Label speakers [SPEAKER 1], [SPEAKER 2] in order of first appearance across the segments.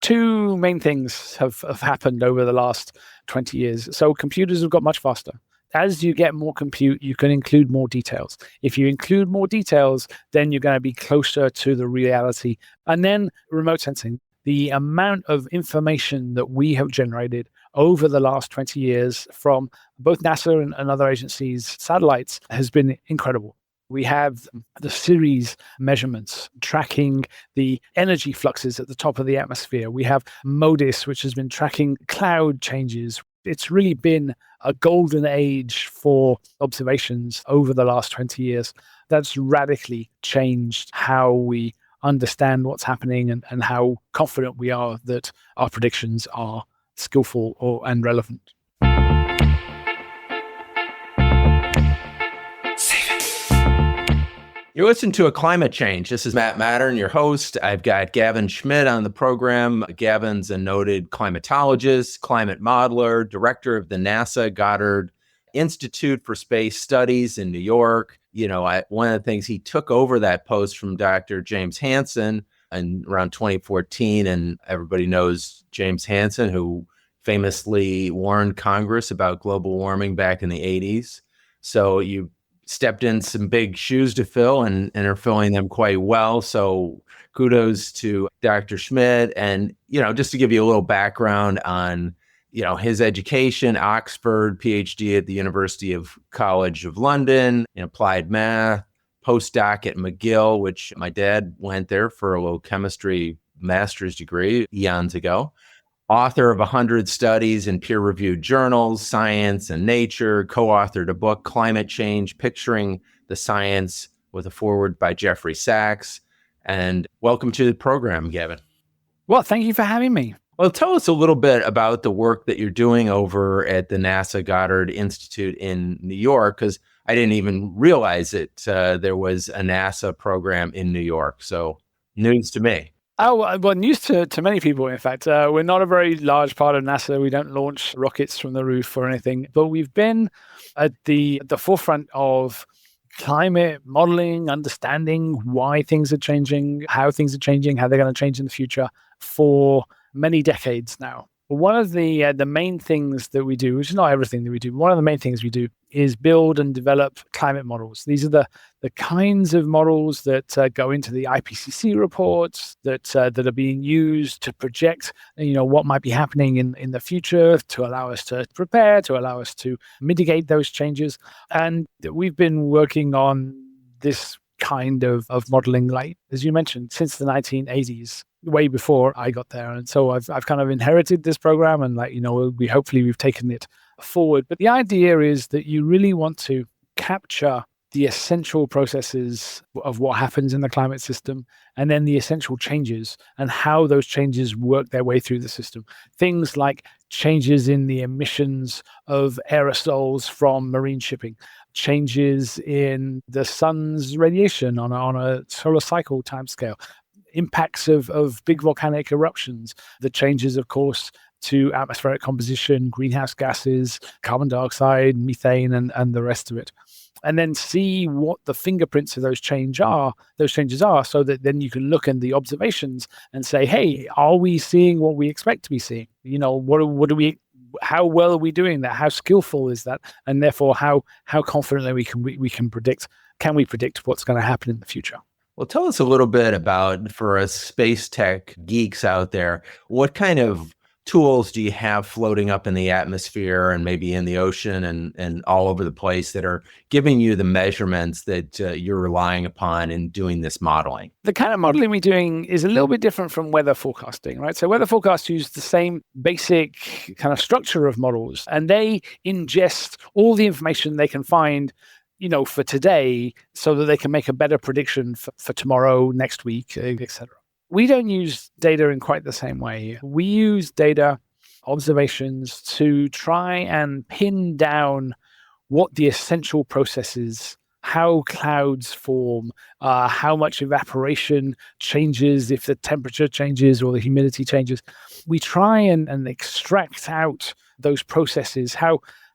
[SPEAKER 1] two main things have happened over the last 20 years. So computers have got much faster. As you get more compute, you can include more details. If you include more details, then you're going to be closer to the reality. And then remote sensing. The amount of information that we have generated over the last 20 years from both NASA and other agencies' satellites has been incredible. We have the Ceres measurements tracking the energy fluxes at the top of the atmosphere. We have MODIS, which has been tracking cloud changes. It's really been a golden age for observations over the last 20 years. That's radically changed how we understand what's happening and how confident we are that our predictions are skillful and relevant.
[SPEAKER 2] You're listening to A Climate Change. This is Matt Matern, your host. I've got Gavin Schmidt on the program. Gavin's a noted climatologist, climate modeler, director of the NASA Goddard Institute for Space Studies in New York. One of the things, he took over that post from Dr. James Hansen in around 2014, and everybody knows James Hansen, who famously warned Congress about global warming back in the 80s. So you stepped in some big shoes to fill and are filling them quite well. So kudos to Dr. Schmidt. And, just to give you a little background on, his education, Oxford, PhD at the University of College of London in applied math, postdoc at McGill, which my dad went there for a little chemistry master's degree eons ago. Author of 100 studies in peer-reviewed journals, Science and Nature, co-authored a book, Climate Change, Picturing the Science, with a foreword by Jeffrey Sachs. And welcome to the program, Gavin.
[SPEAKER 1] Well, thank you for having me.
[SPEAKER 2] Well, tell us a little bit about the work that you're doing over at the NASA Goddard Institute in New York, because I didn't even realize it. There was a NASA program in New York. So news to me.
[SPEAKER 1] Oh, well, news to many people, in fact. We're not a very large part of NASA. We don't launch rockets from the roof or anything, but we've been at the forefront of climate modeling, understanding why things are changing, how things are changing, how they're going to change in the future for many decades now. One of the main things that we do, which is not everything that we do, one of the main things we do is build and develop climate models. These are the kinds of models that go into the IPCC reports that are being used to project, what might be happening in the future, to allow us to prepare, to allow us to mitigate those changes. And we've been working on this kind of modeling, like, as you mentioned, since the 1980s. Way before I got there. And so I've kind of inherited this program and we've taken it forward. But the idea is that you really want to capture the essential processes of what happens in the climate system, and then the essential changes and how those changes work their way through the system. Things like changes in the emissions of aerosols from marine shipping, changes in the sun's radiation on a solar cycle timescale, impacts of big volcanic eruptions, the changes, of course, to atmospheric composition, greenhouse gases, carbon dioxide, methane, and the rest of it. And then see what the fingerprints of those changes are, so that then you can look in the observations and say, hey, are we seeing what we expect to be seeing? How well are we doing that? How skillful is that? And therefore, how confidently we can predict what's going to happen in the future?
[SPEAKER 2] Well, tell us a little bit about, for us space tech geeks out there, what kind of tools do you have floating up in the atmosphere and maybe in the ocean and all over the place that are giving you the measurements that you're relying upon in doing this modeling?
[SPEAKER 1] The kind of modeling we're doing is a little bit different from weather forecasting, right? So weather forecasts use the same basic kind of structure of models, and they ingest all the information they can find for today, so that they can make a better prediction for tomorrow, next week, etc. We don't use data in quite the same way. We use data, observations, to try and pin down what the essential processes, how clouds form, how much evaporation changes if the temperature changes or the humidity changes. We try and extract out those processes,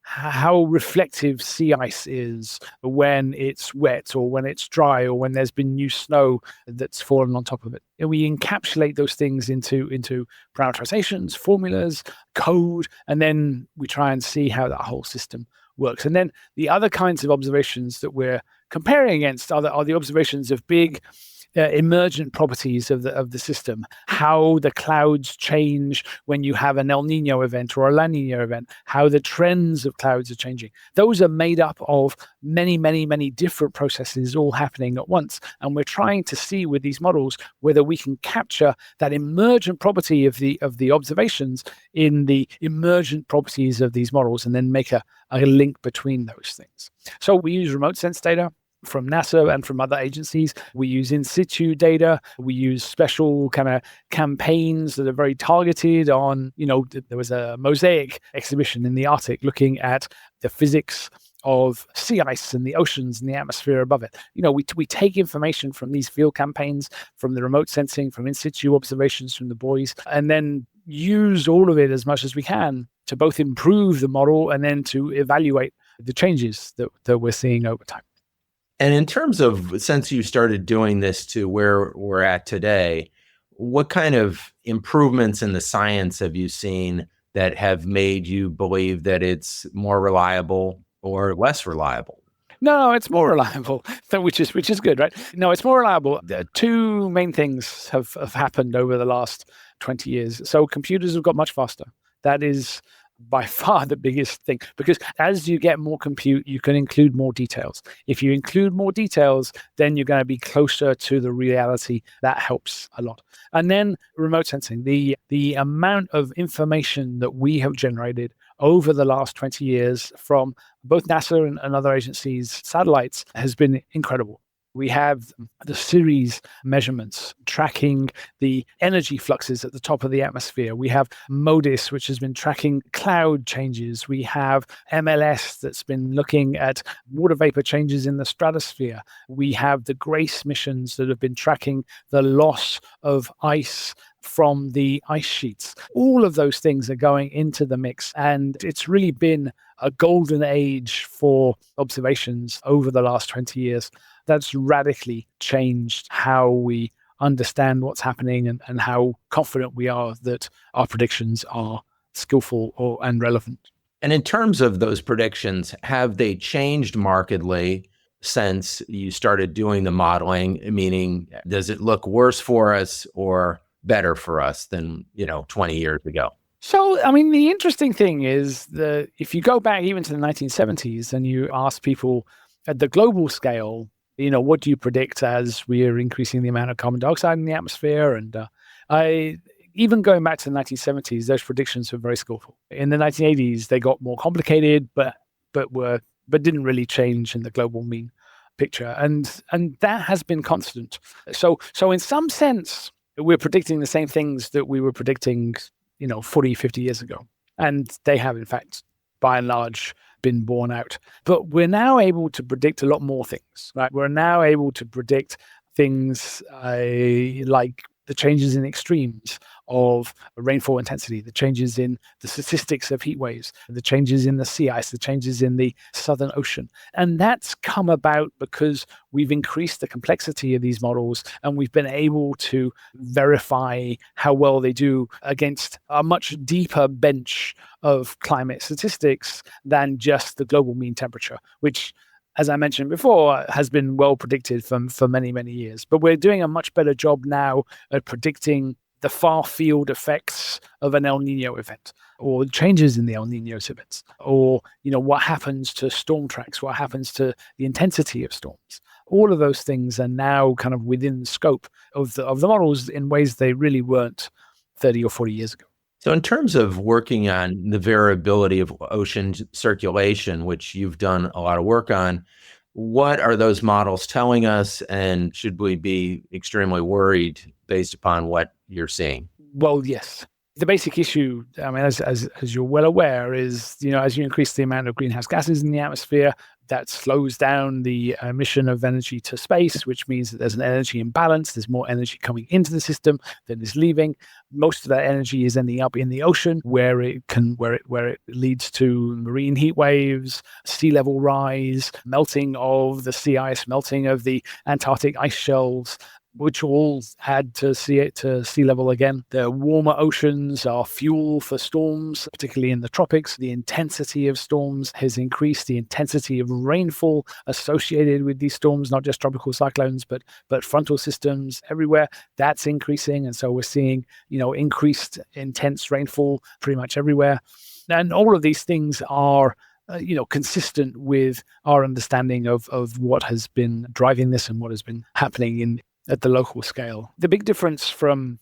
[SPEAKER 1] how reflective sea ice is when it's wet or when it's dry or when there's been new snow that's fallen on top of it. And we encapsulate those things into parameterizations, formulas, code, and then we try and see how that whole system works. And then the other kinds of observations that we're comparing against are the observations of big emergent properties of the system, how the clouds change when you have an El Nino event or a La Nina event, how the trends of clouds are changing. Those are made up of many, many, many different processes all happening at once. And we're trying to see with these models whether we can capture that emergent property of the observations in the emergent properties of these models and then make a link between those things. So we use remote sense data from NASA and from other agencies. We use in situ data. We use special kind of campaigns that are very targeted on, there was a mosaic exhibition in the Arctic looking at the physics of sea ice and the oceans and the atmosphere above it. We take information from these field campaigns, from the remote sensing, from in situ observations from the buoys, and then use all of it as much as we can to both improve the model and then to evaluate the changes that we're seeing over time.
[SPEAKER 2] And in terms of, since you started doing this to where we're at today, what kind of improvements in the science have you seen that have made you believe that it's more reliable or less reliable?
[SPEAKER 1] No, it's more reliable, which is good, right? No, it's more reliable. Two main things have happened over the last 20 years. So computers have got much faster. That is by far the biggest thing, because as you get more compute, you can include more details. If you include more details, then you're going to be closer to the reality. That helps a lot. And then remote sensing, the amount of information that we have generated over the last 20 years from both NASA and other agencies' satellites has been incredible. We have the series measurements tracking the energy fluxes at the top of the atmosphere. We have MODIS, which has been tracking cloud changes. We have MLS that's been looking at water vapor changes in the stratosphere. We have the GRACE missions that have been tracking the loss of ice from the ice sheets. All of those things are going into the mix, and it's really been a golden age for observations over the last 20 years. That's radically changed how we understand what's happening and how confident we are that our predictions are skillful and relevant.
[SPEAKER 2] And in terms of those predictions, have they changed markedly since you started doing the modeling? Meaning, does it look worse for us or better for us than 20 years ago?
[SPEAKER 1] So, I mean, the interesting thing is that if you go back even to the 1970s and you ask people at the global scale, what do you predict as we are increasing the amount of carbon dioxide in the atmosphere? And even going back to the 1970s, those predictions were very skillful. In the 1980s, they got more complicated, but didn't really change in the global mean picture. And that has been constant. So in some sense, we're predicting the same things that we were predicting 40, 50 years ago. And they have, in fact, by and large, been borne out. But we're now able to predict a lot more things, right? We're now able to predict things like the changes in extremes of rainfall intensity, the changes in the statistics of heat waves, the changes in the sea ice, the changes in the Southern Ocean. And that's come about because we've increased the complexity of these models and we've been able to verify how well they do against a much deeper bench of climate statistics than just the global mean temperature, which, as I mentioned before, has been well predicted for many, many years. But we're doing a much better job now at predicting the far field effects of an El Nino event, or changes in the El Nino events, or what happens to storm tracks, what happens to the intensity of storms. All of those things are now kind of within the scope of the models in ways they really weren't 30 or 40 years ago.
[SPEAKER 2] So in terms of working on the variability of ocean circulation, which you've done a lot of work on, what are those models telling us, and should we be extremely worried based upon what you're seeing?
[SPEAKER 1] Well, yes. The basic issue, I mean, as you're well aware, is, as you increase the amount of greenhouse gases in the atmosphere, that slows down the emission of energy to space, which means that there's an energy imbalance. There's more energy coming into the system than is leaving. Most of that energy is ending up in the ocean, where it leads to marine heat waves, sea level rise, melting of the sea ice, melting of the Antarctic ice shelves, which all add to sea level again. The warmer oceans are fuel for storms, particularly in the tropics. The intensity of storms has increased. The intensity of rainfall associated with these storms, not just tropical cyclones, but frontal systems everywhere, that's increasing. And so we're seeing, increased intense rainfall pretty much everywhere. And all of these things are consistent with our understanding of what has been driving this and what has been happening at the local scale. The big difference from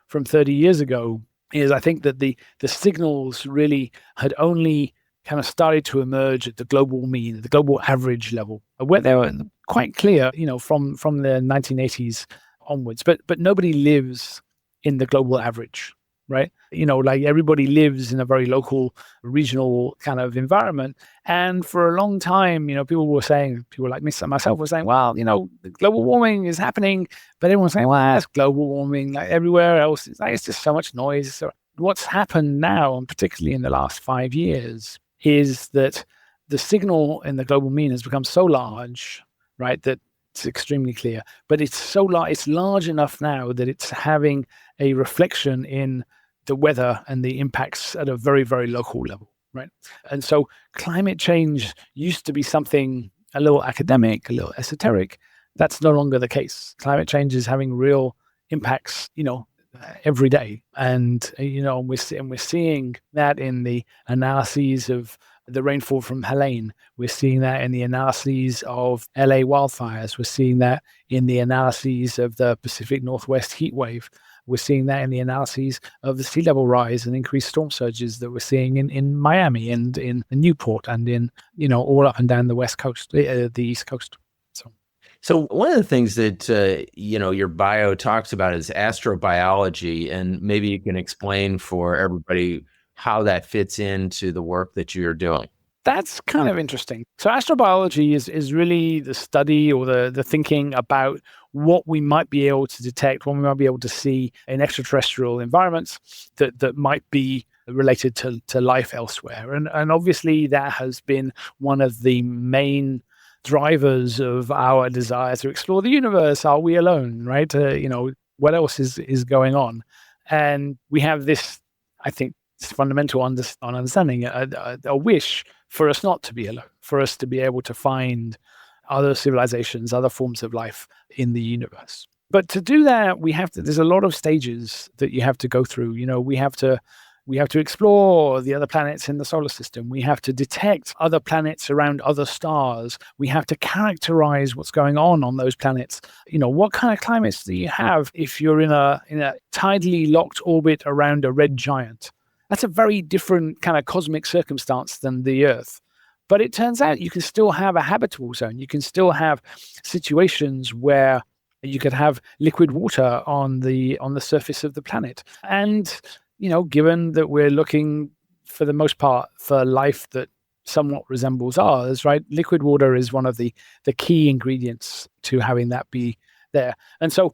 [SPEAKER 1] 30 years ago is, I think, that the signals really had only kind of started to emerge at the global mean, the global average level, where they were quite clear, from the 1980s onwards. But nobody lives in the global average, right? Like everybody lives in a very local, regional kind of environment. And for a long time, people like myself were saying, well, global warming is happening, but everyone's saying, well, that's global warming. Like everywhere else, it's just so much noise. So what's happened now, and particularly in the last 5 years, is that the signal in the global mean has become so large, right, that it's extremely clear. But it's so large, it's large enough now that it's having a reflection in the weather and the impacts at a very, very local level, right? And so climate change used to be something a little academic, a little esoteric. That's no longer the case. Climate change is having real impacts, every day. And, we're seeing that in the analyses of the rainfall from Helene. We're seeing that in the analyses of LA wildfires. We're seeing that in the analyses of the Pacific Northwest heat wave. We're seeing that in the analyses of the sea level rise and increased storm surges that we're seeing in Miami and in Newport and in, all up and down the West Coast, the East Coast.
[SPEAKER 2] So one of the things that, your bio talks about is astrobiology, and maybe you can explain for everybody how that fits into the work that you're doing.
[SPEAKER 1] That's kind of interesting. So astrobiology is really the study or the thinking about what we might be able to detect, what we might be able to see in extraterrestrial environments that might be related to life elsewhere. And obviously that has been one of the main drivers of our desire to explore the universe. Are we alone, right? What else is going on? And we have this, I think, fundamental understanding, a wish for us not to be alone, for us to be able to find other civilizations, other forms of life in the universe. But to do that, there's a lot of stages that you have to go through. We have to explore the other planets in the solar system. We have to detect other planets around other stars. We have to characterize what's going on those planets. What kind of climates do you have if you're in a tidally locked orbit around a red giant? That's a very different kind of cosmic circumstance than the Earth. But it turns out you can still have a habitable zone. You can still have situations where you could have liquid water on the surface of the planet. And, given that we're looking for the most part for life that somewhat resembles ours, right? Liquid water is one of the key ingredients to having that be there. And so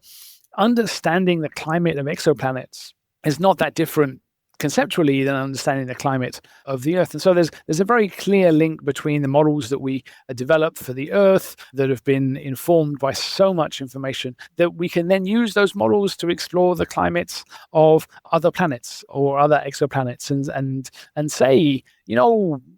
[SPEAKER 1] understanding the climate of exoplanets is not that different conceptually than understanding the climate of the Earth. And so there's a very clear link between the models that we develop for the Earth that have been informed by so much information that we can then use those models to explore the climates of other planets or other exoplanets and say,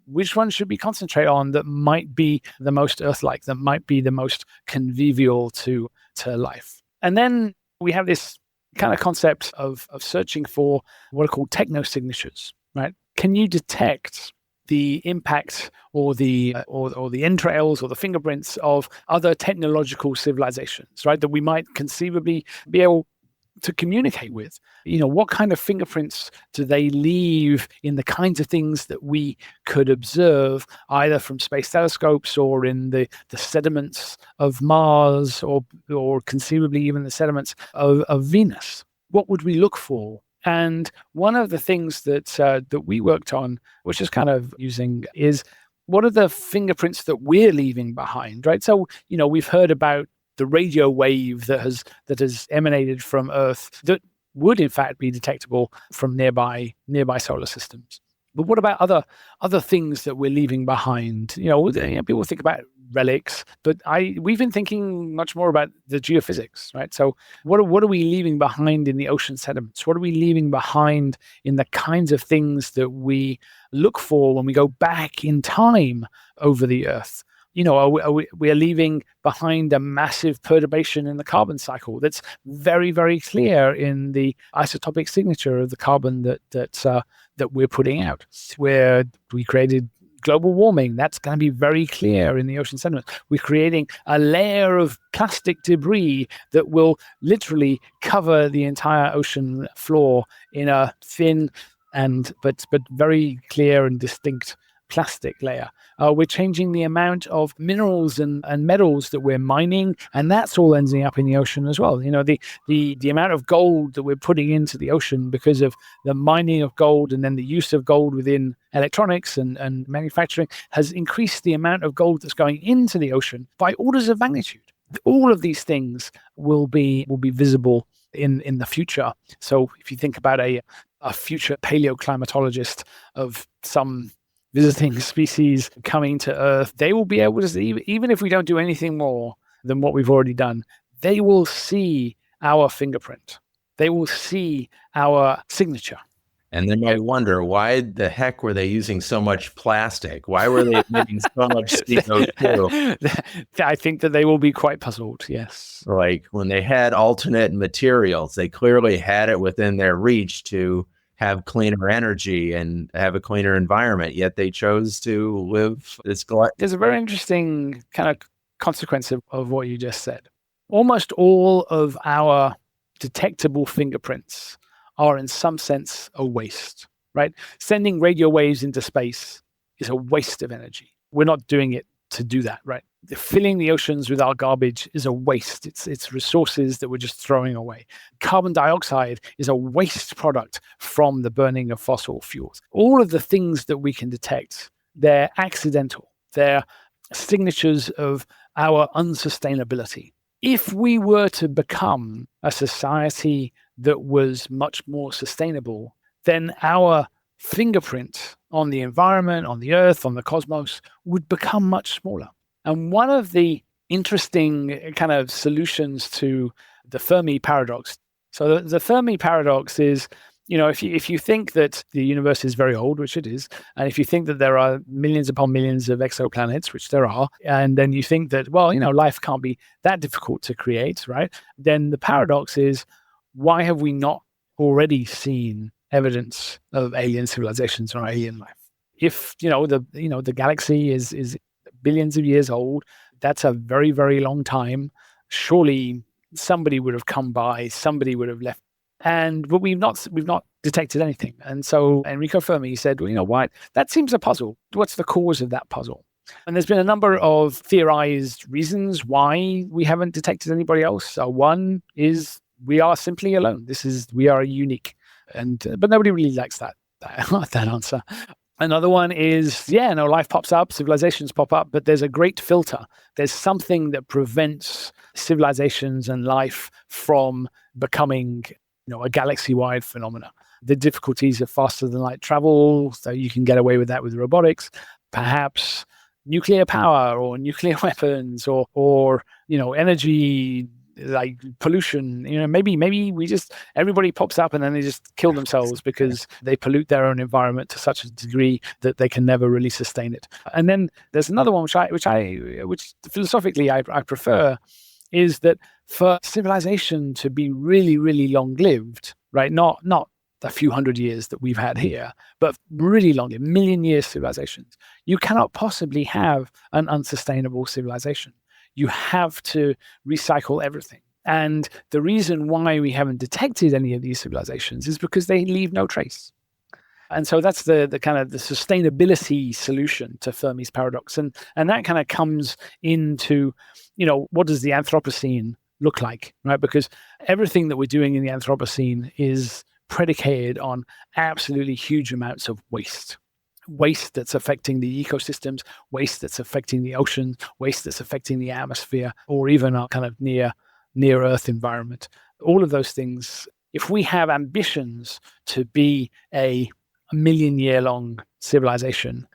[SPEAKER 1] which one should we concentrate on that might be the most Earth-like, that might be the most convivial to life. And then we have this kind of concept of searching for what are called technosignatures, right? Can you detect the impact or the entrails or the fingerprints of other technological civilizations, right? That we might conceivably be able to communicate with? What kind of fingerprints do they leave in the kinds of things that we could observe either from space telescopes or in the sediments of Mars or conceivably even the sediments of Venus? What would we look for? And one of the things that we worked on, which is kind of using, is what are the fingerprints that we're leaving behind, right? So, we've heard about the radio wave that has emanated from Earth that would in fact be detectable from nearby solar systems. But what about other things that we're leaving behind? People think about relics, but we've been thinking much more about the geophysics, right? So what are we leaving behind in the ocean sediments? What are we leaving behind in the kinds of things that we look for when we go back in time over the Earth? We are leaving behind a massive perturbation in the carbon cycle that's very, very clear in the isotopic signature of the carbon that we're putting out. Where we created global warming, that's going to be very clear in the ocean sediment. We're creating a layer of plastic debris that will literally cover the entire ocean floor in a thin but very clear and distinct plastic layer. We're changing the amount of minerals and metals that we're mining, and that's all ending up in the ocean as well. The amount of gold that we're putting into the ocean because of the mining of gold and then the use of gold within electronics and manufacturing has increased the amount of gold that's going into the ocean by orders of magnitude. All of these things will be visible in the future. So if you think about a future paleoclimatologist of some visiting species coming to Earth, they will be able to see, even if we don't do anything more than what we've already done, they will see our fingerprint. They will see our signature.
[SPEAKER 2] And they might wonder, why the heck were they using so much plastic? Why were they emitting so much CO2?
[SPEAKER 1] I think that they will be quite puzzled, yes.
[SPEAKER 2] Like when they had alternate materials, they clearly had it within their reach to have cleaner energy and have a cleaner environment, yet they chose to live this.
[SPEAKER 1] There's a very interesting kind of consequence of what you just said. Almost all of our detectable fingerprints are in some sense a waste, right? Sending radio waves into space is a waste of energy. We're not doing it to do that, right? Filling the oceans with our garbage is a waste. It's resources that we're just throwing away. Carbon dioxide is a waste product from the burning of fossil fuels. All of the things that we can detect, they're accidental. They're signatures of our unsustainability. If we were to become a society that was much more sustainable, then our fingerprint on the environment, on the Earth, on the cosmos would become much smaller. And one of the interesting kind of solutions to the Fermi paradox. So the Fermi paradox is, if you think that the universe is very old, which it is, and if you think that there are millions upon millions of exoplanets, which there are, and then you think that, life can't be that difficult to create, right? Then the paradox is, why have we not already seen evidence of alien civilizations or alien life? If the galaxy is billions of years old, that's a very, very long time. Surely somebody would have come by, somebody would have left, but we've not detected anything. And so Enrico Fermi said, why? That seems a puzzle. What's the cause of that puzzle? And there's been a number of theorized reasons why we haven't detected anybody else. One is we are simply alone. We are unique, but nobody really likes that answer. Another one is, life pops up, civilizations pop up, but there's a great filter. There's something that prevents civilizations and life from becoming, a galaxy-wide phenomena. The difficulties of faster than light travel, so you can get away with that with robotics. Perhaps nuclear power or nuclear weapons or energy, like pollution. Maybe we just, everybody pops up and then they just kill themselves because they pollute their own environment to such a degree that they can never really sustain it. And then there's another one which philosophically I prefer, is that for civilization to be really, really long-lived, right? Not a few hundred years that we've had here, but really long, million-year civilizations, you cannot possibly have an unsustainable civilization. You have to recycle everything. And the reason why we haven't detected any of these civilizations is because they leave no trace. And so that's the kind of the sustainability solution to Fermi's paradox. And that kind of comes into, what does the Anthropocene look like, right? Because everything that we're doing in the Anthropocene is predicated on absolutely huge amounts of waste. waste that's affecting the ecosystems, waste that's affecting the ocean, waste that's affecting the atmosphere, or even our kind of near Earth environment. All of those things, if we have ambitions to be a million year long civilization,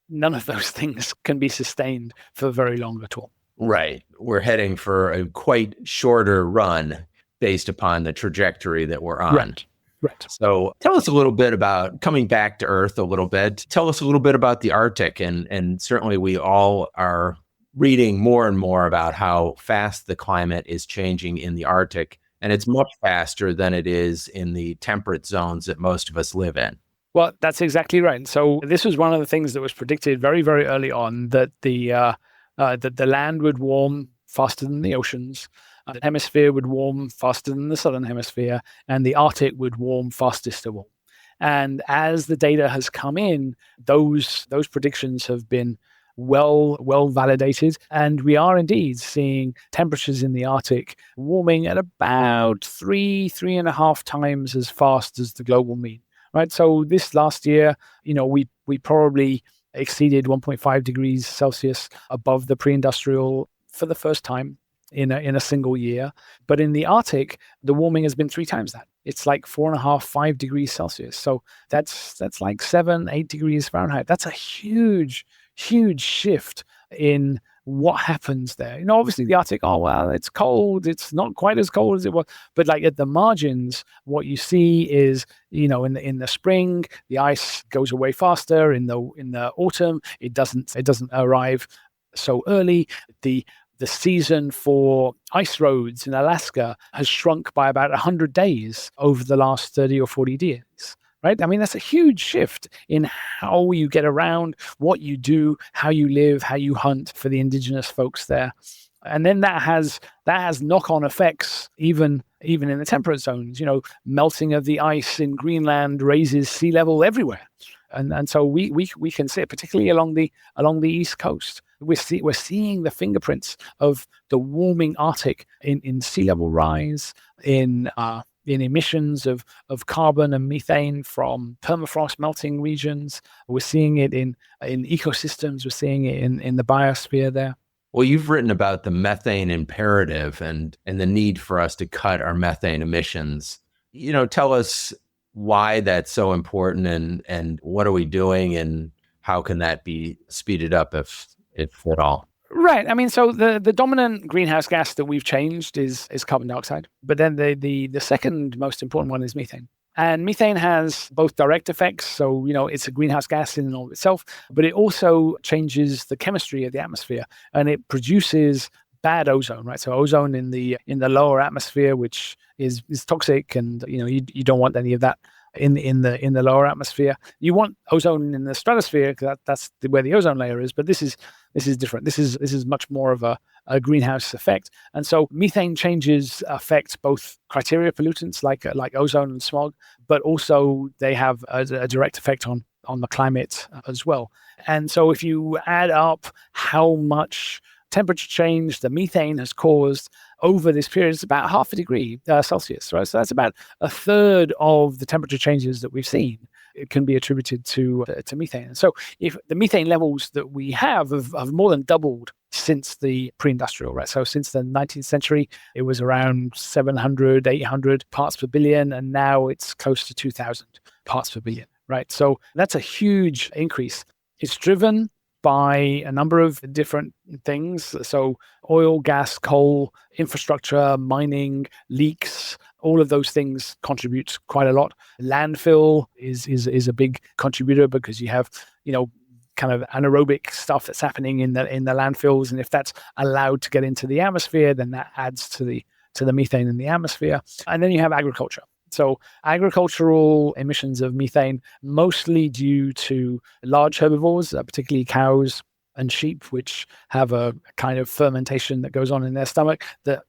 [SPEAKER 1] none of those things can be sustained for very long at all.
[SPEAKER 2] Right. We're heading for a quite shorter run based upon the trajectory that we're on.
[SPEAKER 1] Right.
[SPEAKER 2] So tell us a little bit about coming back to Earth a little bit. Tell us a little bit about the Arctic. And certainly we all are reading more and more about how fast the climate is changing in the Arctic. And it's much faster than it is in the temperate zones that most of us live in.
[SPEAKER 1] Well, that's exactly right. So this was one of the things that was predicted very, very early on, that the land would warm faster than the oceans, the hemisphere would warm faster than the southern hemisphere, and the Arctic would warm fastest of all. And as the data has come in, those predictions have been well validated, and we are indeed seeing temperatures in the Arctic warming at about 3.5 times as fast as the global mean. Right. So this last year, we probably exceeded 1.5 degrees Celsius above the pre-industrial for the first time in a single year. But in the Arctic, the warming has been 3 times that. It's like 4.5, 5 degrees Celsius. So that's like 7, 8 degrees Fahrenheit. That's a huge shift in what happens there. Obviously the Arctic, it's cold. It's not quite as cold as it was. But like at the margins, what you see is, in the spring, the ice goes away faster. In the autumn, it doesn't arrive so early. The season for ice roads in Alaska has shrunk by about 100 days over the last 30 or 40 years. Right? I mean, that's a huge shift in how you get around, what you do, how you live, how you hunt for the indigenous folks there. And then that has knock-on effects even in the temperate zones. Melting of the ice in Greenland raises sea level everywhere. And so we can see it, particularly along the East Coast. We're seeing the fingerprints of the warming Arctic in sea level rise, in emissions of carbon and methane from permafrost melting regions. We're seeing it in ecosystems. We're seeing it in the biosphere there.
[SPEAKER 2] Well, you've written about the methane imperative and the need for us to cut our methane emissions. Tell us why that's so important and what are we doing and how can that be speeded up if at all?
[SPEAKER 1] Right. I mean, so the dominant greenhouse gas that we've changed is carbon dioxide. But then the second most important one is methane. And methane has both direct effects. So, it's a greenhouse gas in and of itself, but it also changes the chemistry of the atmosphere and it produces bad ozone, right? So ozone in the lower atmosphere, which is toxic, and you don't want any of that in the lower atmosphere. You want ozone in the stratosphere because that's where the ozone layer is. But this is different. This is much more of a greenhouse effect. And so methane changes affect both criteria pollutants like ozone and smog, but also they have a direct effect on the climate as well. And so if you add up how much temperature change the methane has caused over this period, it's about 0.5 degree Celsius, right? So that's about a third of the temperature changes that we've seen. It can be attributed to methane. And so if the methane levels that we have more than doubled since the pre-industrial, right? So since the 19th century, it was around 700, 800 parts per billion, and now it's close to 2,000 parts per billion, right? So that's a huge increase. It's driven by a number of different things. So oil, gas, coal, infrastructure, mining, leaks, all of those things contribute quite a lot. Landfill is a big contributor because you have, kind of anaerobic stuff that's happening in the landfills. And if that's allowed to get into the atmosphere, then that adds to the methane in the atmosphere. And then you have agriculture. So agricultural emissions of methane, mostly due to large herbivores, particularly cows and sheep, which have a kind of fermentation that goes on in their stomach that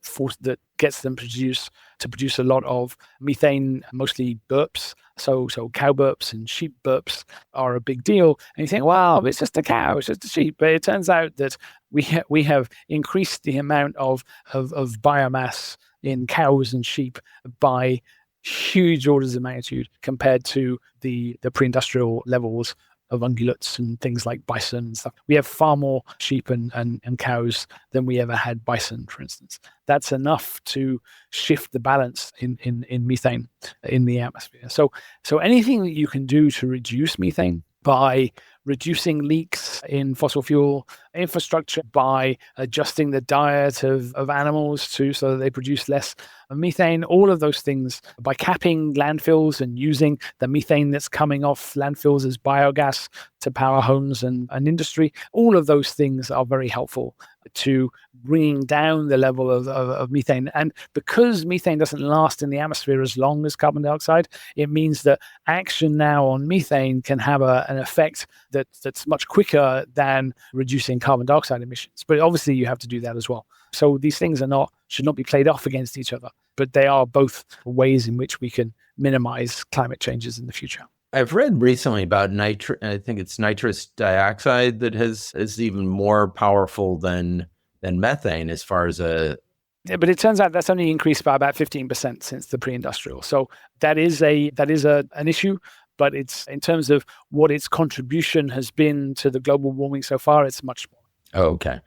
[SPEAKER 1] gets them to produce a lot of methane, mostly burps. So cow burps and sheep burps are a big deal. And you think, wow, it's just a cow, it's just a sheep. But it turns out that we have increased the amount of biomass in cows and sheep by huge orders of magnitude compared to the pre-industrial levels of ungulates and things like bison and stuff. We have far more sheep and cows than we ever had bison, for instance. That's enough to shift the balance in methane in the atmosphere. So anything that you can do to reduce methane by reducing leaks in fossil fuel infrastructure, by adjusting the diet of animals so that they produce less methane, all of those things, by capping landfills and using the methane that's coming off landfills as biogas to power homes and industry, all of those things are very helpful to bringing down the level of methane. And because methane doesn't last in the atmosphere as long as carbon dioxide, it means that action now on methane can have an effect that's much quicker than reducing carbon dioxide emissions. But obviously you have to do that as well. So these things should not be played off against each other, but they are both ways in which we can minimize climate changes in the future.
[SPEAKER 2] I've read recently about I think it's nitrous dioxide that is even more powerful than methane as far as
[SPEAKER 1] Yeah, but it turns out that's only increased by about 15% since the pre-industrial. So that is an issue, but it's in terms of what its contribution has been to the global warming so far, it's much more.
[SPEAKER 2] Oh, okay.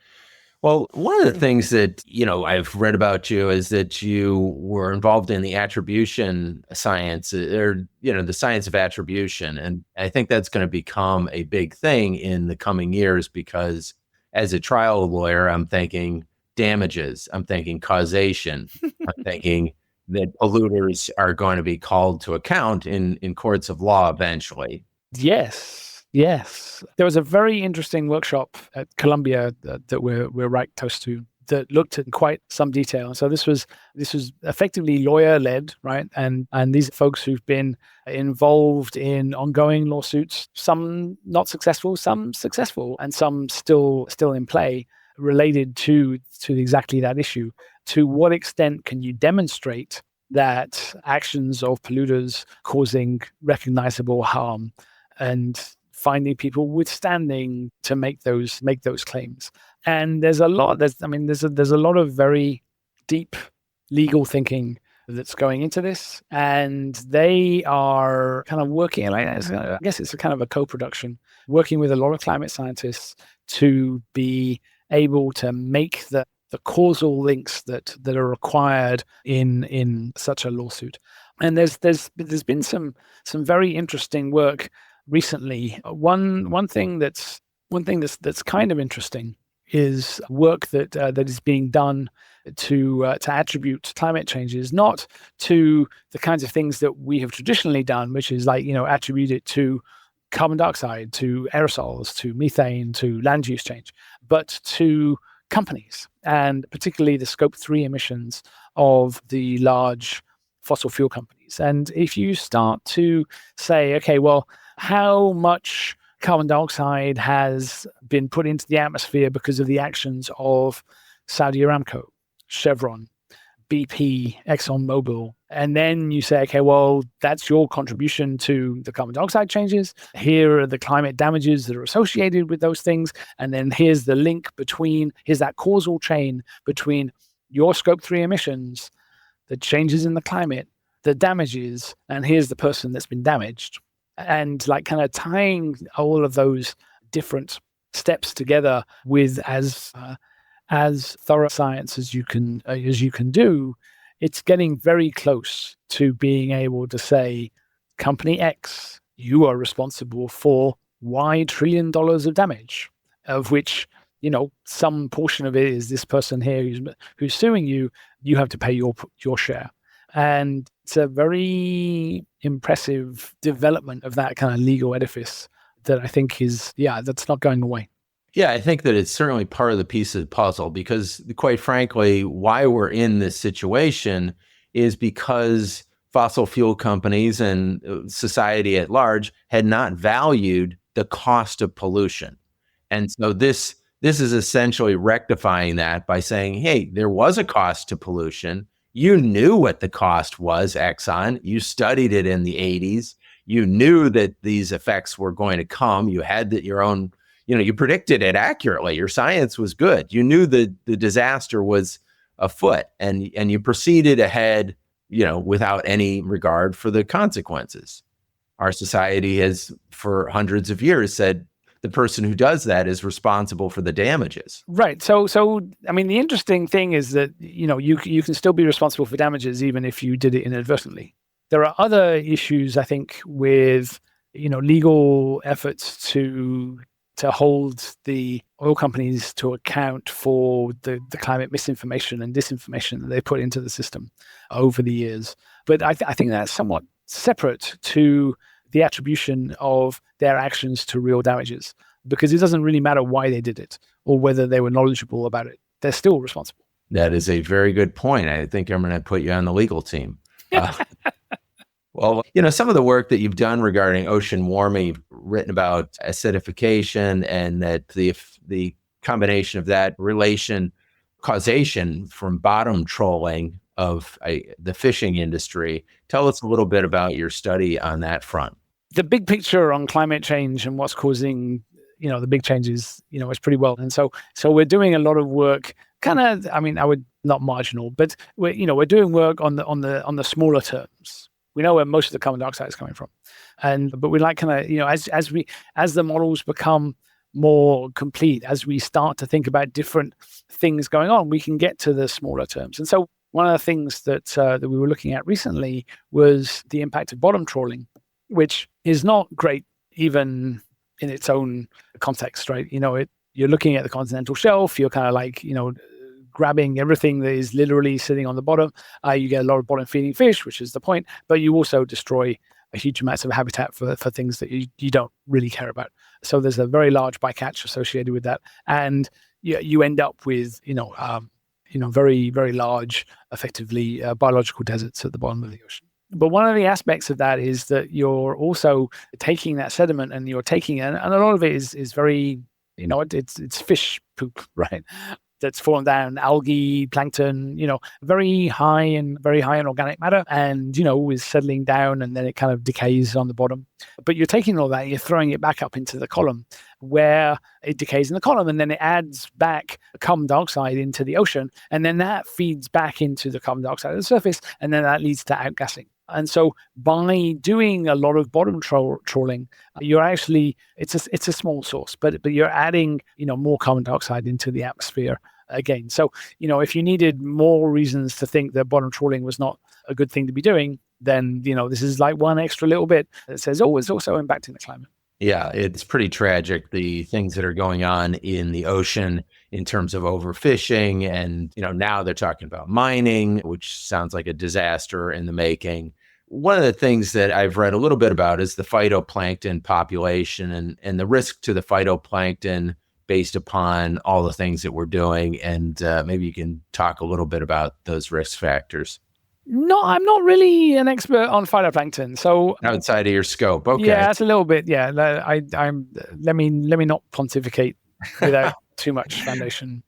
[SPEAKER 2] Well, one of the things that, I've read about you is that you were involved in the attribution science, or, the science of attribution. And I think that's going to become a big thing in the coming years, because as a trial lawyer, I'm thinking damages, I'm thinking causation, I'm thinking that polluters are going to be called to account in courts of law eventually.
[SPEAKER 1] Yes. There was a very interesting workshop at Columbia that we're right close to that looked at quite some detail. So this was effectively lawyer led, right? And these are folks who've been involved in ongoing lawsuits, some not successful, some successful, and some still in play, related to exactly that issue. To what extent can you demonstrate that actions of polluters causing recognizable harm, and finding people withstanding to make those claims? And there's a lot of very deep legal thinking that's going into this, and they are kind of working, I guess it's a kind of a co-production, working with a lot of climate scientists to be able to make the causal links that are required in such a lawsuit. And there's been some very interesting work recently. One thing that's kind of interesting is work that is being done to attribute climate changes not to the kinds of things that we have traditionally done, which is attribute it to carbon dioxide, to aerosols, to methane, to land use change, but to companies, and particularly the scope 3 emissions of the large fossil fuel companies. And if you start to say, okay, well, how much carbon dioxide has been put into the atmosphere because of the actions of Saudi Aramco, Chevron, BP, ExxonMobil, and then you say, okay, well, that's your contribution to the carbon dioxide changes. Here are the climate damages that are associated with those things. And then here's the link here's that causal chain between your scope 3 emissions, the changes in the climate, the damages, and here's the person that's been damaged. And kind of tying all of those different steps together with as thorough science as you can do, it's getting very close to being able to say, company X, you are responsible for Y $1 trillion of damage, of which some portion of it is this person here who's suing you. You have to pay your share. And it's a very impressive development of that kind of legal edifice that I think that's not going away.
[SPEAKER 2] Yeah, I think that it's certainly part of the piece of the puzzle, because quite frankly, why we're in this situation is because fossil fuel companies and society at large had not valued the cost of pollution. And so this is essentially rectifying that by saying, hey, there was a cost to pollution. You knew what the cost was, Exxon. You studied it in the 80s. You knew that these effects were going to come. You had your own, you predicted it accurately. Your science was good. You knew the disaster was afoot, and you proceeded ahead, without any regard for the consequences. Our society has, for hundreds of years, said the person who does that is responsible for the damages.
[SPEAKER 1] Right. So I mean, the interesting thing is that, you can still be responsible for damages even if you did it inadvertently. There are other issues, I think, with, legal efforts to hold the oil companies to account for the climate misinformation and disinformation that they put into the system over the years. But I think that's somewhat separate to the attribution of their actions to real damages, because it doesn't really matter why they did it or whether they were knowledgeable about it. They're still responsible.
[SPEAKER 2] That is a very good point. I think I'm going to put you on the legal team. Well, some of the work that you've done regarding ocean warming, you've written about acidification and that the combination of that causation from bottom trolling of the fishing industry. Tell us a little bit about your study on that front.
[SPEAKER 1] The big picture on climate change and what's causing, the big changes, is pretty well. And so we're doing a lot of work, I would not marginal, but we're doing work on the smaller terms. We know where most of the carbon dioxide is coming from, but we like as the models become more complete, as we start to think about different things going on, we can get to the smaller terms. And so one of the things that we were looking at recently was the impact of bottom trawling, which is not great even in its own context, right? You're looking at the continental shelf, you're kind of like, grabbing everything that is literally sitting on the bottom. You get a lot of bottom feeding fish, which is the point, but you also destroy a huge amounts of habitat for things that you don't really care about. So there's a very large bycatch associated with that. And you end up with, very, very large, effectively biological deserts at the bottom of the ocean. But one of the aspects of that is that you're also taking that sediment and you're taking it, and a lot of it is very, it's fish poop, right? That's fallen down, algae, plankton, very high in organic matter, and, is settling down and then it kind of decays on the bottom. But you're taking all that, you're throwing it back up into the column where it decays in the column, and then it adds back carbon dioxide into the ocean, and then that feeds back into the carbon dioxide at the surface, and then that leads to outgassing. And so by doing a lot of bottom trawling, you're actually, it's a small source, but you're adding, more carbon dioxide into the atmosphere again. So, if you needed more reasons to think that bottom trawling was not a good thing to be doing, then, this is like one extra little bit that says, oh, it's also impacting the climate.
[SPEAKER 2] Yeah, it's pretty tragic, the things that are going on in the ocean in terms of overfishing. And, now they're talking about mining, which sounds like a disaster in the making. One of the things that I've read a little bit about is the phytoplankton population and the risk to the phytoplankton based upon all the things that we're doing. And maybe you can talk a little bit about those risk factors.
[SPEAKER 1] No, I'm not really an expert on phytoplankton. So
[SPEAKER 2] outside of your scope, okay.
[SPEAKER 1] Yeah, it's a little bit. Yeah, let me not pontificate without too much foundation.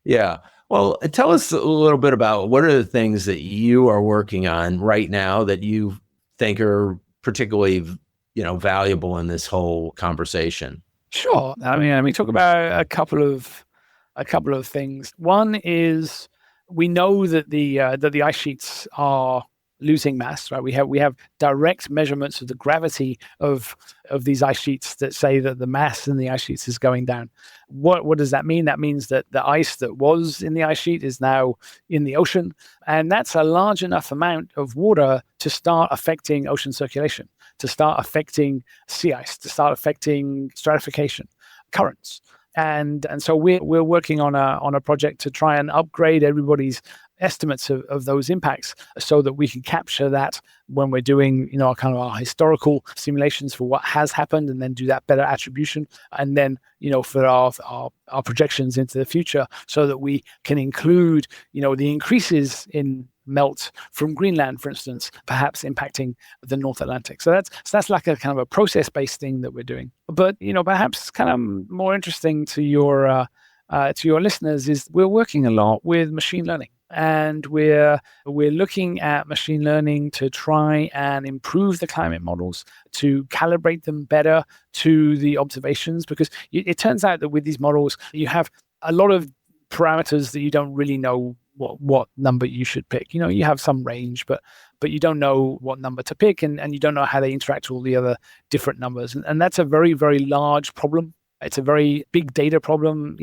[SPEAKER 2] Yeah. Well, tell us a little bit about what are the things that you are working on right now that you think are particularly, valuable in this whole conversation.
[SPEAKER 1] Sure. I mean, we talk about a couple of things. One is we know that the ice sheets are losing mass, right? We have direct measurements of the gravity of these ice sheets that say that the mass in the ice sheets is going down. What does that mean? That means that the ice that was in the ice sheet is now in the ocean, and that's a large enough amount of water to start affecting ocean circulation, to start affecting sea ice, to start affecting stratification, currents. And so we're working on a project to try and upgrade everybody's estimates of those impacts so that we can capture that when we're doing, kind of our historical simulations for what has happened, and then do that better attribution. And then, for our projections into the future, so that we can include, the increases in melt from Greenland, for instance, perhaps impacting the North Atlantic. So that's like a kind of a process-based thing that we're doing. But, perhaps kind of more interesting to your listeners is we're working a lot with machine learning. And we're looking at machine learning to try and improve the climate models, to calibrate them better to the observations, because it turns out that with these models, you have a lot of parameters that you don't really know what number you should pick. You have some range, but but you don't know what number to pick, and you don't know how they interact with all the other different numbers. And that's a very, very large problem. It's a very big data problem,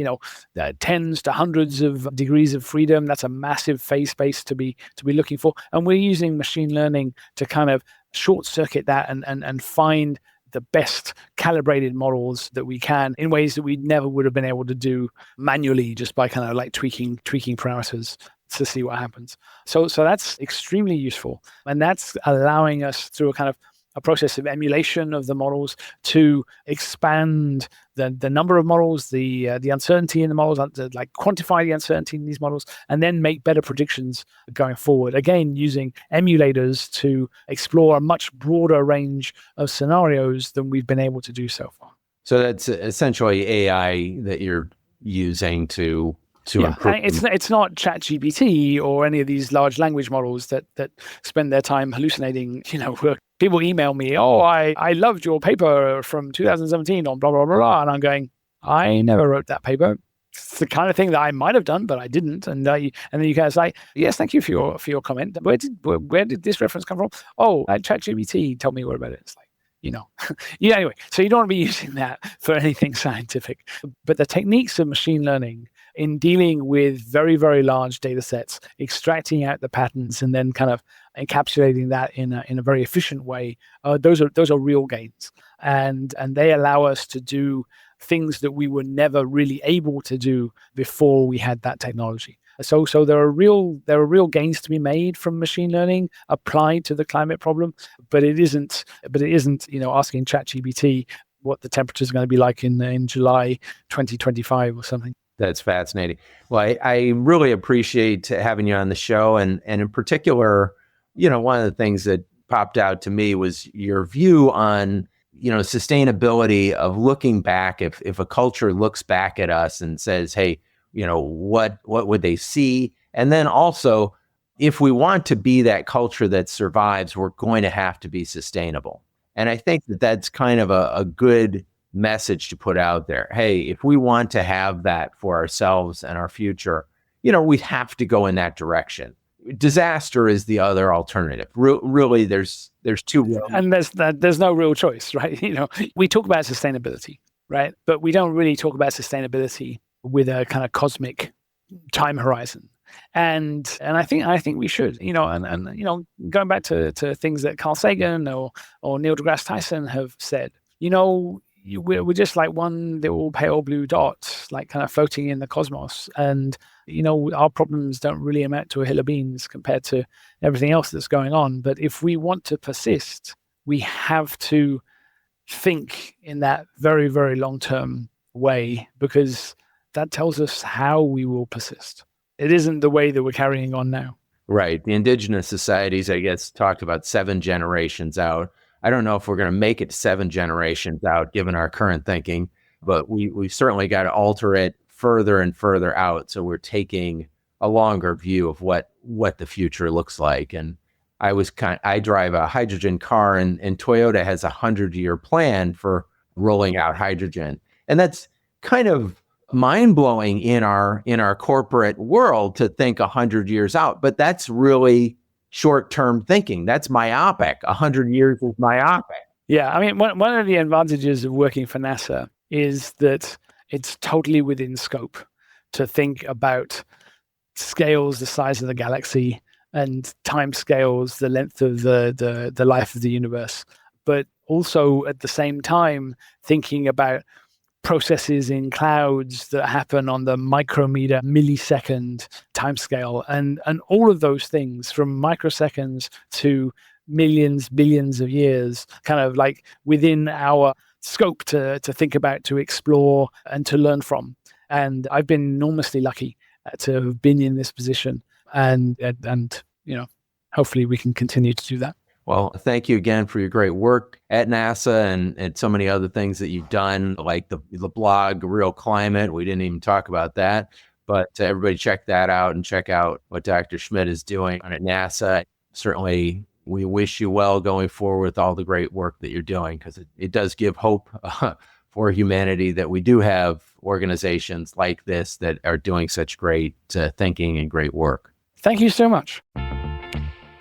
[SPEAKER 1] tens to hundreds of degrees of freedom. That's a massive phase space to be looking for. And we're using machine learning to kind of short circuit that and find the best calibrated models that we can in ways that we never would have been able to do manually, just by kind of like tweaking parameters to see what happens. So that's extremely useful. And that's allowing us, through a kind of a process of emulation of the models, to expand the number of models, the uncertainty in the models, to like quantify the uncertainty in these models, and then make better predictions going forward. Again, using emulators to explore a much broader range of scenarios than we've been able to do so far.
[SPEAKER 2] So that's essentially AI that you're using to improve.
[SPEAKER 1] It's not ChatGPT or any of these large language models that spend their time hallucinating. People email me, I loved your paper from 2017 on blah, blah, blah, blah. And I'm going, I never wrote that paper. It's the kind of thing that I might have done, but I didn't. And then you guys say, yes, thank you for your comment. Where did this reference come from? Oh, ChatGPT told me what about it. It's like, anyway, so you don't want to be using that for anything scientific. But the techniques of machine learning in dealing with very, very large data sets, extracting out the patterns and then kind of encapsulating that in a very efficient way, those are real gains. And they allow us to do things that we were never really able to do before we had that technology. So there are real gains to be made from machine learning applied to the climate problem, but it isn't asking ChatGPT what the temperature is going to be like in July 2025 or something.
[SPEAKER 2] That's fascinating. Well, I really appreciate having you on the show, and in particular, one of the things that popped out to me was your view on sustainability of looking back. If a culture looks back at us and says, hey, what would they see? And then also, if we want to be that culture that survives, we're going to have to be sustainable. And I think that's kind of a good message to put out there. Hey, if we want to have that for ourselves and our future, we have to go in that direction. Disaster is the other alternative. Really, there's two.
[SPEAKER 1] And there's no real choice, right? We talk about sustainability, right? But we don't really talk about sustainability with a kind of cosmic time horizon. And I think we should, and going back to things that Carl Sagan or Neil deGrasse Tyson have said, we're just like one little pale blue dot, like kind of floating in the cosmos. And, our problems don't really amount to a hill of beans compared to everything else that's going on. But if we want to persist, we have to think in that very, very long-term way, because that tells us how we will persist. It isn't the way that we're carrying on now.
[SPEAKER 2] Right. The indigenous societies, I guess, talked about 7 generations out. I don't know if we're going to make it 7 generations out, given our current thinking, but we certainly got to alter it further and further out. So we're taking a longer view of what the future looks like. And I drive a hydrogen car, and Toyota has a 100-year plan for rolling out hydrogen. And that's kind of mind-blowing in our corporate world to think 100 years out, but that's really short-term thinking. That's myopic. 100 years is myopic.
[SPEAKER 1] Yeah, I mean, one of the advantages of working for NASA is that it's totally within scope to think about scales the size of the galaxy and time scales the length of the life of the universe, but also at the same time thinking about processes in clouds that happen on the micrometer millisecond timescale, and all of those things from microseconds to millions, billions of years, kind of like within our scope to think about, to explore, and to learn from. And I've been enormously lucky to have been in this position, and hopefully we can continue to do that.
[SPEAKER 2] Well, thank you again for your great work at NASA and so many other things that you've done, like the blog, Real Climate. We didn't even talk about that, but everybody check that out and check out what Dr. Schmidt is doing at NASA. Certainly, we wish you well going forward with all the great work that you're doing, because it does give hope for humanity that we do have organizations like this that are doing such great thinking and great work.
[SPEAKER 1] Thank you so much.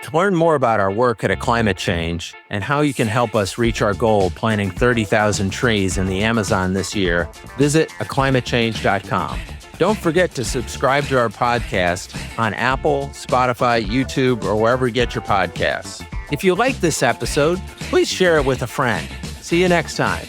[SPEAKER 2] To learn more about our work at A Climate Change and how you can help us reach our goal planting 30,000 trees in the Amazon this year, visit aclimatechange.com. Don't forget to subscribe to our podcast on Apple, Spotify, YouTube, or wherever you get your podcasts. If you like this episode, please share it with a friend. See you next time.